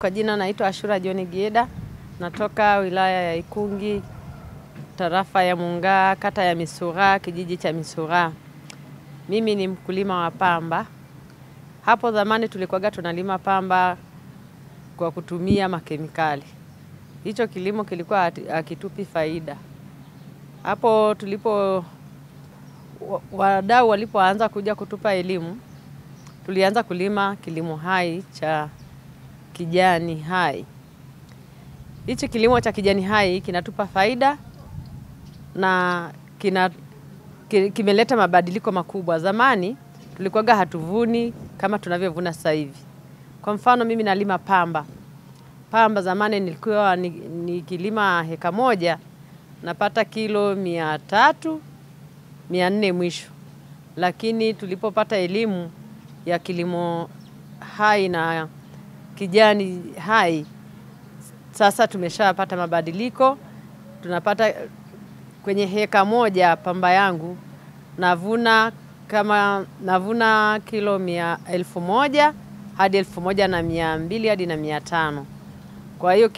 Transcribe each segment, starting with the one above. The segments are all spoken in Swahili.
Kwa jina naitwa Ashura John Gieda, natoka wilaya ya Ikungi, tarafa ya Mungaa, kata ya Misura, kijiji cha Misura. Mimi ni mkulima wa pamba. Hapo zamani tulikuwa tunalima pamba kwa kutumia makemikali. Hicho kilimo kilikuwa hakitupi faida. Hapo wadau walipoanza kuja kutupa elimu, tulianza kulima kilimo hai cha kijani hai. Hichi kilimo cha kijani hai kinatupa faida na kimeleta mabadiliko makubwa. Zamani tulikuwa hatuvuni kama tunavyovuna sasa hivi. Kwa mfano mimi nalima pamba. Pamba zamani nilikuwa nikilima heka moja napata kilo 300, 400 mwisho. Lakini tulipopata elimu ya kilimo hai na kijani hai, sasa tumeshapata mabadiliko. Tunapata kwenye heka moja pamba yangu navuna kilo 1,000 hadi 1,200 hadi na 500. Kwa hiyo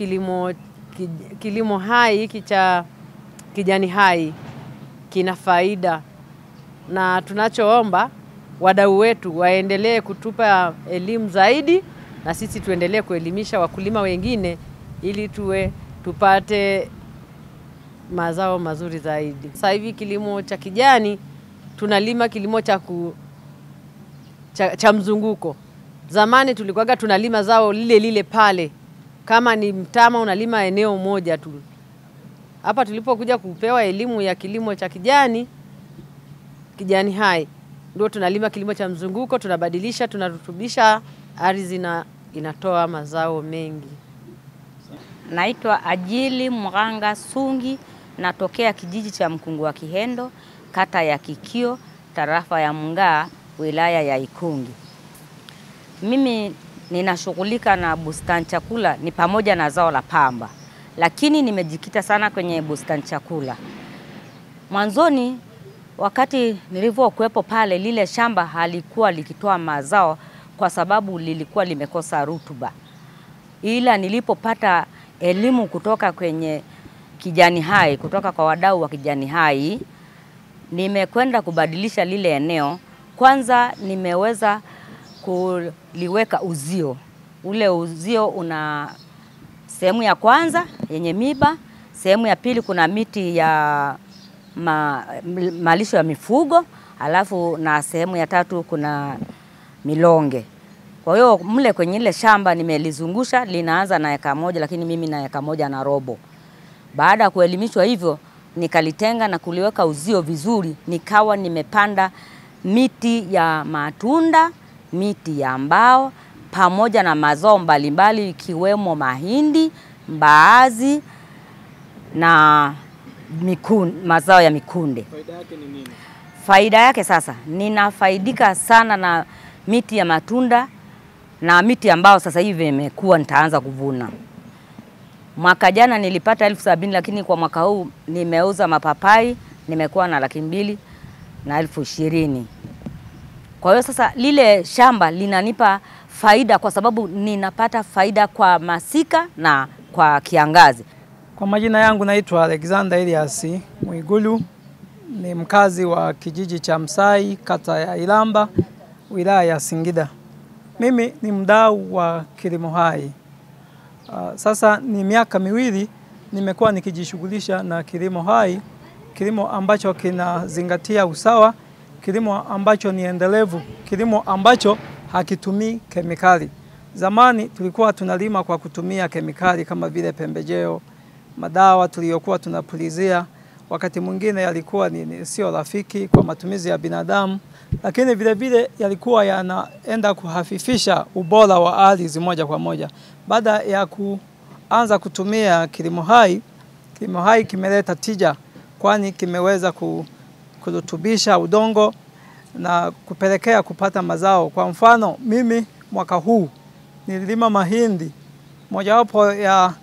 kilimo hai hiki cha kijani hai kina faida, na tunachoomba wadau wetu waendelee kutupa elimu zaidi na sisi tuendelee kuelimisha wakulima wengine ili tupate mazao mazuri zaidi. Sasa hivi kilimo cha kijani tunalima kilimo cha mzunguko. Zamani tulikuwa tunalima zao lile pale. Kama ni mtama unalima eneo moja tu. Hapa tulipokuja kupewa elimu ya kilimo cha kijani hai, ndio tunalima kilimo cha mzunguko, tunabadilisha, tunarutubisha ardhi na inatoa mazao mengi. Naitwa Ajili Muranga Sungi, natokea kijiji cha Mkungu wa Kihendo, kata ya Kikio, tarafa ya Mungaa, wilaya ya Ikungi. Mimi ninashughulika na bustani chakula ni pamoja na zao la pamba, lakini nimejikita sana kwenye bustani chakula. Mwanzoni wakati nilivyokuwepo pale, lile shamba halikuwa likitoa mazao kwa sababu lilikuwa limekosa rutuba. Ila nilipopata elimu kutoka kwenye kijani hai, kutoka kwa wadau wa kijani hai, nimekwenda kubadilisha lile eneo. Kwanza nimeweza kuliweka uzio. Ule uzio una sehemu ya kwanza yenye miba, sehemu ya pili kuna miti ya malisho ya mifugo, alafu na sehemu ya tatu kuna milonge. Kwa hiyo mle kwenye ile shamba nimelizungusha, linaanza na eka moja, lakini mimi na eka moja na robo. Baada ya kuelimishwa hivyo, nikalitenga na kuliweka uzio vizuri, nikawa nimepanda miti ya matunda, miti ya mbao, pamoja na mazao mbalimbali ikiwemo mahindi, mbaazi na mazao ya mikunde. Faida yake ni nini? Faida yake sasa, ninafaidika sana na miti ya matunda na miti ambao sasa hivi imekuwa nitaanza kuvuna. Mwaka jana nilipata 70,000, lakini kwa mwaka huu nimeuza mapapai, nimekuwa na 200,000 na 20,000. Kwa hiyo sasa lile shamba linanipa faida kwa sababu ninapata faida kwa masika na kwa kiangazi. Kwa majina yangu naitwa Alexander Elias Mwigulu, ni mkazi wa kijiji cha Msai, kata ya Ilamba, wilaya ya Singida. Mimi ni mdau wa kilimo hai. Sasa ni miaka 2 nimekuwa nikijishughulisha na kilimo hai, kilimo ambacho kinazingatia usawa, kilimo ambacho ni endelevu, kilimo ambacho hakitumii kemikali. Zamani tulikuwa tunalima kwa kutumia kemikali kama vile pembejeo, madawa tuliyokuwa tunapulizia, wakati mwingine yalikuwa sio rafiki kwa matumizi ya binadamu, lakini vile vile yalikuwa yanaenda kuhafifisha ubora wa ardhi moja kwa moja. Baada ya kuanza kutumia kilimo hai kimeleta tija, kwani kimeweza kurutubisha udongo na kupelekea kupata mazao. Kwa mfano mimi mwaka huu nililima mahindi. Mojawapo ya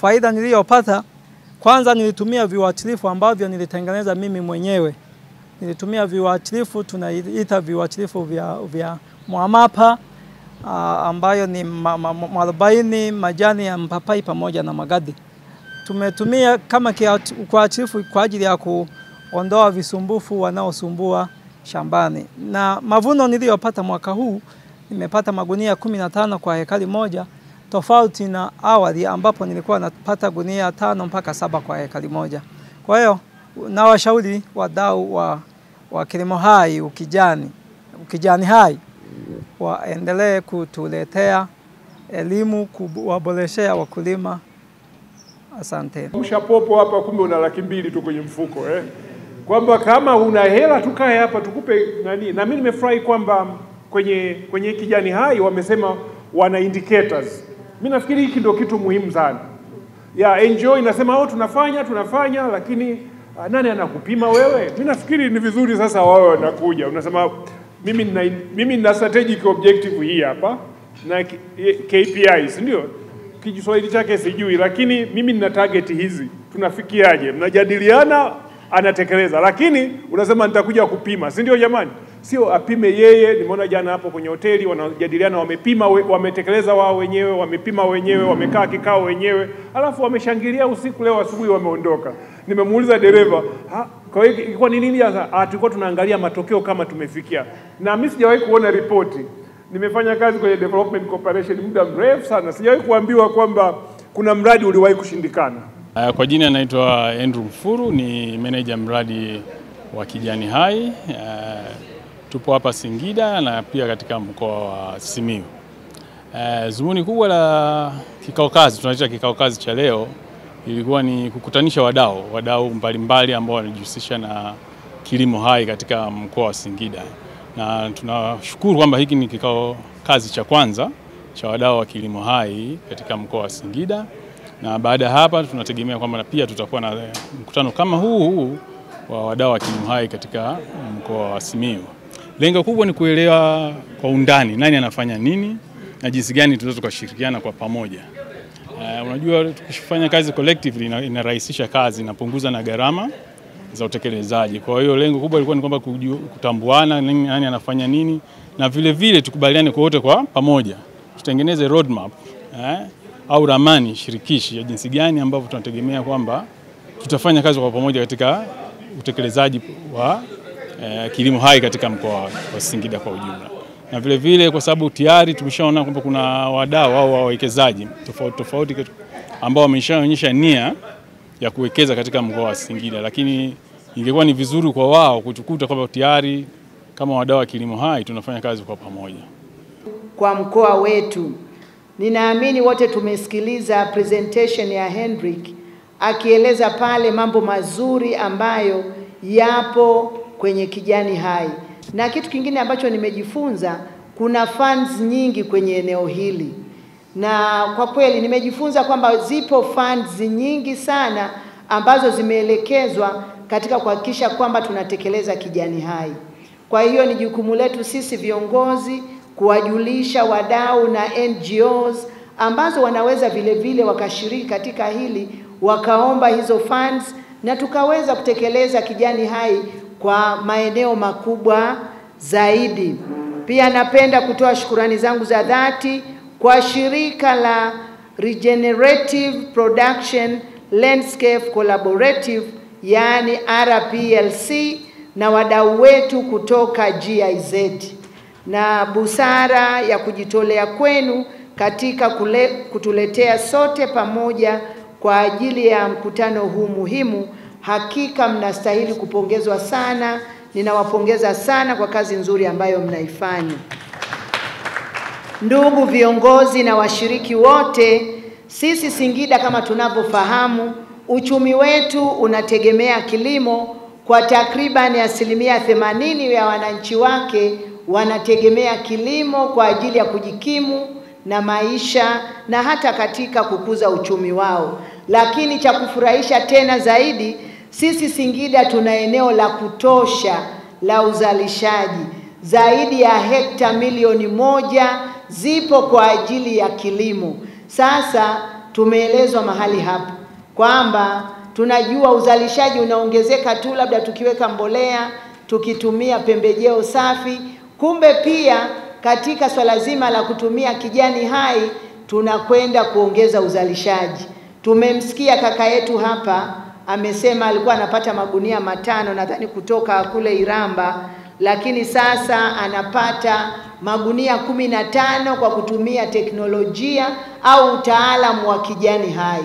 faida niliyopata, kwanza nilitumia viuatilifu ambavyo nilitengeneza mimi mwenyewe. Nilitumia viuatilifu, tunaita viuatilifu vya Mwamapa ambayo ni mwarobaini, majani ya mpapai pamoja na magadi. Tumetumia kama kiuatilifu kwa ajili ya kuondoa visumbufu wanaosumbua shambani. Na mavuno niliyopata mwaka huu, nimepata magunia 15 kwa hekari moja, tofauti na awali ambapo nilikuwa napata gunia 5 mpaka 7 kwa hekari moja. Kwa hiyo nawashauri wadau wa kilimo hai ukijani hai waendelee kutuletea elimu, kuwaboreshea wakulima. Asante. Mshapopo hapa kumbe una 200,000 tu kwenye mfuko kwamba kama una hela tukae hapa tukupe nani. Na mimi nimefurahi kwamba kwenye kijani hai wamesema wana indicators. Mimi nafikiri hiki ndio kitu muhimu sana. NGO inasema tunafanya lakini nani anakupima wewe? Mimi nafikiri ni vizuri sasa wao wanakuja. Unasema mimi nina strategic objective hii hapa na KPIs, ndio? Kijiswahili chake sijui, lakini mimi nina target hizi. Tunafikiaje? Mnajadiliana, anatekeleza. Lakini unasema nitakuja kupima, si ndio jamani? Sio apime yeye. Nimeona jana hapo kwenye hoteli wanajadiliana, wamepima, wametekeleza wao wenyewe, wamepima wenyewe, wamekaa kikao wenyewe, alafu wameshangilia usiku, leo asubuhi wameondoka. Nimemuuliza dereva, kwa hiyo ilikuwa ni nini sasa? Tulikuwa tunaangalia matokeo kama tumefikia. Na mimi sijawahi kuona ripoti. Nimefanya kazi kwenye development cooperation muda mrefu sana. Sijawahi kuambiwa kwamba kuna mradi uliwahi kushindikana. Kwa jina naitwa Andrew Mfuru, ni manager mradi wa kijani hai. Tupo hapa Singida na pia katika mkoa wa Simiyu. Zumuni kubwa la kikao kazi, tunaita kikao kazi cha leo, ilikuwa ni kukutanisha wadau mbalimbali ambao wanajihusisha na kilimo hai katika mkoa wa Singida. Na tunashukuru kwamba hiki ni kikao kazi cha kwanza cha wadau wa kilimo hai katika mkoa wa Singida. Na baada ya hapa tunategemea kwamba pia tutakuwa na mkutano kama huu wa wadau wa kilimo hai katika mkoa wa Simiyu. Lengo kubwa ni kuelewa kwa undani nani anafanya nini na jinsi gani tunaweza tukashirikiana kwa pamoja. Unajua tukifanya kazi collectively inarahisisha kazi, inapunguza na gharama za utekelezaji. Kwa hiyo lengo kubwa lilikuwa ni kwamba kutambuana nani anafanya nini, na vile vile tukubaliane kwa wote kwa pamoja. Tutengeneze roadmap au ramani shirikishi ya jinsi gani ambavyo tunategemea kwamba tutafanya kazi kwa pamoja katika utekelezaji wa kilimo hai katika mkoa wa Singida kwa ujumla. Na vile vile kwa sababu tayari tumeshaona kwamba kuna wadau au wawekezaji tofauti ambao wameshaonyesha nia ya kuwekeza katika mkoa wa Singida, lakini ingekuwa ni vizuri kwa wao kutukuta kwamba tayari kama wadau wa kilimo hai tunafanya kazi kwa pamoja. Kwa mkoa wetu, ninaamini wote tumesikiliza presentation ya Hendrik akieleza pale mambo mazuri ambayo yapo kwenye kijani hai. Na kitu kingine ambacho nimejifunza, kuna funds nyingi kwenye eneo hili. Na kwa kweli nimejifunza kwamba zipo funds nyingi sana ambazo zimeelekezwa katika kuhakikisha kwamba tunatekeleza kijani hai. Kwa hiyo ni jukumu letu sisi viongozi kuwajulisha wadau na NGOs ambazo wanaweza vile vile wakashiriki katika hili, wakaomba hizo funds na tukaweza kutekeleza kijani hai kwa maeneo makubwa zaidi. Pia napenda kutoa shukurani zangu za dhati kwa shirika la Regenerative Production Landscape Collaborative, yani RPLC, na wadau wetu kutoka GIZ, na busara ya kujitolea kwenu katika kutuletea sote pamoja kwa ajili ya mkutano huu muhimu. Hakika mnastahili kupongezwa sana. Ninawapongeza sana kwa kazi nzuri ambayo mnaifanya. Ndugu viongozi na washiriki wote, sisi Singida kama tunavyofahamu, uchumi wetu unategemea kilimo. Kwa takriban 80% ya wananchi wake wanategemea kilimo kwa ajili ya kujikimu na maisha na hata katika kukuza uchumi wao. Lakini cha kufurahisha tena zaidi, sisi Singida tuna eneo la kutosha la uzalishaji. Zaidi ya hekta 1,000,000 zipo kwa ajili ya kilimo. Sasa tumeelezwa mahali hapa kwamba tunajua uzalishaji unaongezeka tu labda tukiweka mbolea, tukitumia pembejeo safi. Kumbe pia katika swala zima la kutumia kijani hai tunakwenda kuongeza uzalishaji. Tumemsikia kaka yetu hapa amesema alikuwa anapata magunia 5 nadhani kutoka kule Iramba, lakini sasa anapata magunia 15 kwa kutumia teknolojia au utaalamu wa kijani hai.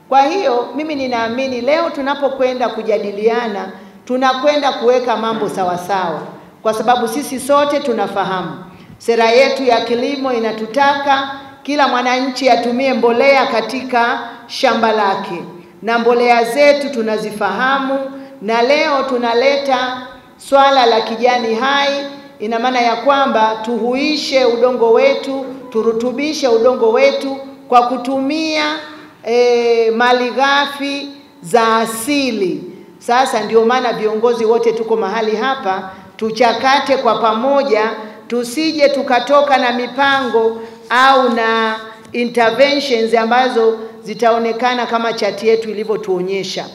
Kwa hiyo mimi ninaamini leo tunapokwenda kujadiliana tunakwenda kuweka mambo sawa sawa, kwa sababu sisi sote tunafahamu sera yetu ya kilimo inatutaka kila mwananchi atumie mbolea katika shamba lake, na mbolea zetu tunazifahamu, na leo tunaleta swala la kijani hai. Ina maana ya kwamba tuhuishe udongo wetu, turutubishe udongo wetu kwa kutumia malighafi za asili. Sasa ndio maana viongozi wote tuko mahali hapa, tuchakate kwa pamoja, tusije tukatoka na mipango au na interventions ambazo zitaonekana kama chati yetu ilivyotuonyesha.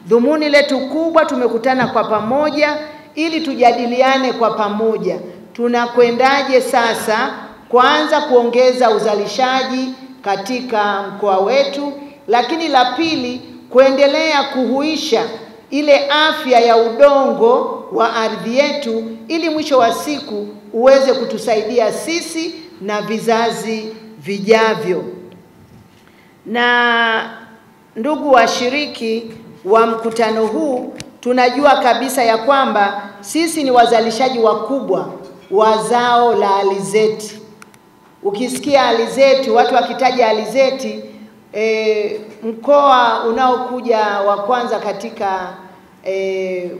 Dhumuni letu kubwa, tumekutana kwa pamoja ili tujadiliane kwa pamoja tunakwendaje sasa kwanza kuongeza uzalishaji katika mkoa wetu, lakini la pili kuendelea kuhuisha ile afya ya udongo wa ardhi yetu ili mwisho wa siku uweze kutusaidia sisi na vizazi vijavyo. Na ndugu washiriki wa mkutano huu, tunajua kabisa ya kwamba sisi ni wazalishaji wakubwa wa zao la alizeti. Ukisikia alizeti, watu wakitaja alizeti, mkoa unaokuja wa kwanza katika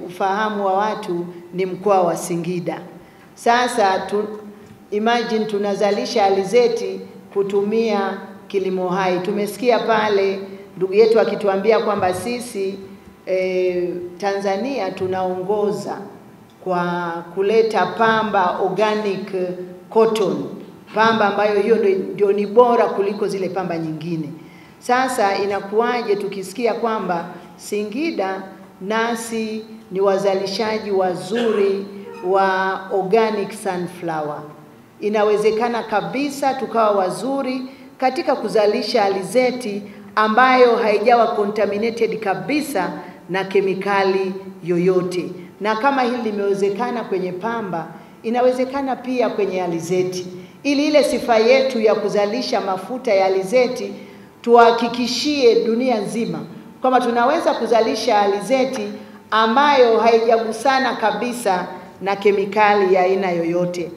ufahamu wa watu ni mkoa wa Singida. Sasa imagine tunazalisha alizeti kutumia kilimo hai. Tumesikia pale ndugu yetu akituambia kwamba sisi Tanzania tunaongoza kwa kuleta pamba organic cotton, pamba ambayo hiyo ndio ni bora kuliko zile pamba nyingine. Sasa inakuwaje tukisikia kwamba Singida nasi ni wazalishaji wazuri wa organic sunflower? Inawezekana kabisa tukawa wazuri katika kuzalisha alizeti ambayo haijawa contaminated kabisa na kemikali yoyote. Na kama hili limewezekana kwenye pamba, inawezekana pia kwenye alizeti. Ili ile sifa yetu ya kuzalisha mafuta ya alizeti tuhakikishie dunia nzima kwamba tunaweza kuzalisha alizeti ambayo haijagusana kabisa na kemikali ya aina yoyote.